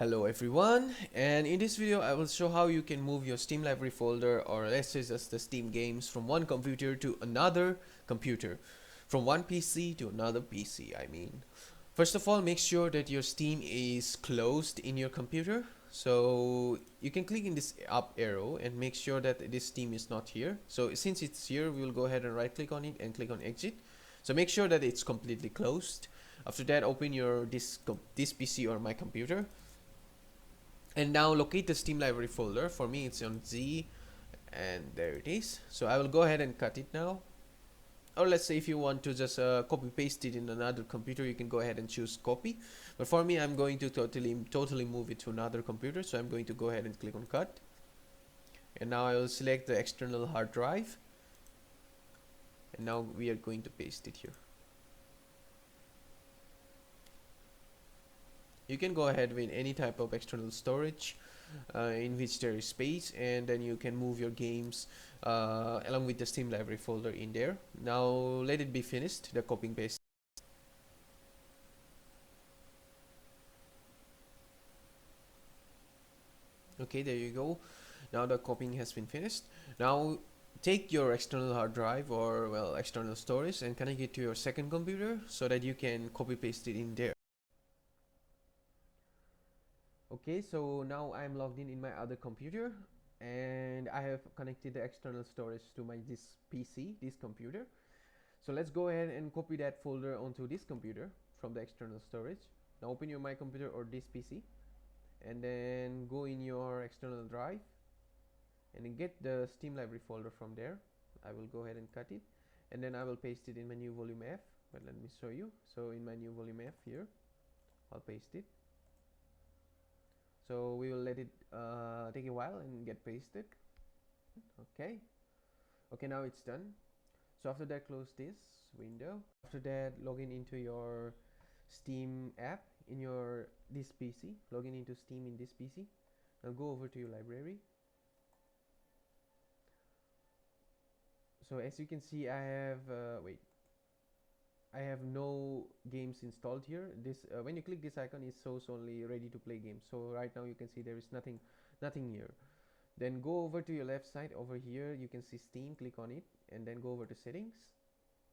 Hello everyone, and in this video I will show how you can move your Steam library folder, or let's say just the Steam games, from one computer to another computer, from one PC to another PC. First of all, make sure that your Steam is closed in your computer. So you can click in this up arrow and make sure that this Steam is not here. So since it's here, we will go ahead and right click on it and click on exit. So make sure that it's completely closed. After that, open your this PC or my computer, and now locate the Steam library folder. For me it's on Z, and there it is. So I will go ahead and cut it now, or let's say if you want to just copy paste it in another computer, you can go ahead and choose copy. But for me, I'm going to totally move it to another computer, so I'm going to go ahead and click on cut, and now I will select the external hard drive, and now we are going to paste it here. You can go ahead with any type of external storage in which there is space, and then you can move your games along with the Steam library folder in there. Now let it be finished, the copying paste. Okay, there you go. Now the copying has been finished. Now take your external hard drive, or well, external storage, and connect it to your second computer so that you can copy paste it in there. Okay, so now I'm logged in my other computer, and I have connected the external storage to this PC, this computer. So let's go ahead and copy that folder onto this computer from the external storage. Now open your my computer or this PC, and then go in your external drive and then get the Steam library folder from there. I will go ahead and cut it, and then I will paste it in my new volume F. But let me show you. So in my new volume F here, I'll paste it. So we will let it take a while and get pasted. Okay, now it's done. So after that, close this window. After that, login into your Steam app in your this PC. Login into Steam in this PC. Now go over to your library. So as you can see, I have I have no games installed here. This when you click this icon, it shows only ready to play games. So right now you can see there is nothing here. Then go over to your left side. Over here you can see Steam, click on it, and then go over to settings.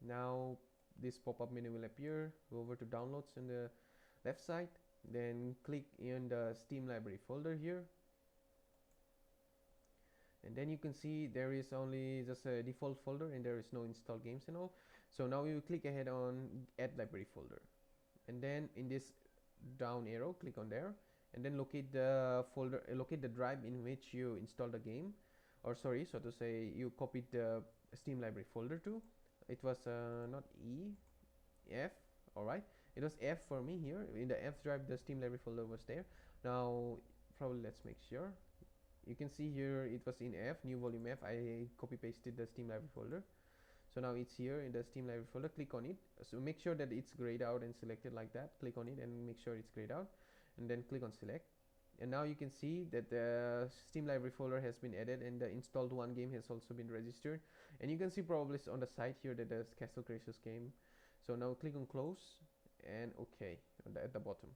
Now this pop-up menu will appear. Go over to downloads on the left side, then click in the Steam library folder here, and then you can see there is only just a default folder and there is no installed games and all. So now you click ahead on add library folder, and then in this down arrow, click on there, and then locate the folder, locate the drive in which you installed the game, or sorry, so to say, you copied the Steam library folder to. It was not E, F. All right, it was F for me here. In the F drive, the Steam library folder was there. Now probably let's make sure. You can see here it was in F, new volume F. I copy pasted the Steam library folder. So now it's here in the Steam library folder. Click on it. So make sure that it's grayed out and selected like that. Click on it and make sure it's grayed out, and then click on select. And now you can see that the Steam library folder has been added, and the installed one game has also been registered. And you can see probably on the side here that there's Castle Crashers game. So now click on close and OK at the bottom.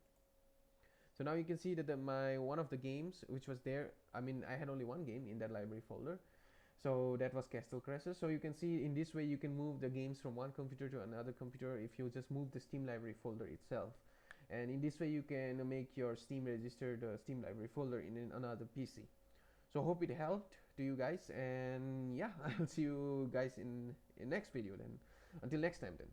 So now you can see that my one of the games which was there, I had only one game in that library folder, so that was Castle Crashers. So you can see in this way you can move the games from one computer to another computer if you just move the Steam library folder itself. And in this way you can make your Steam registered Steam library folder in another PC. So hope it helped to you guys, and yeah, I'll see you guys in next video then. Until next time then.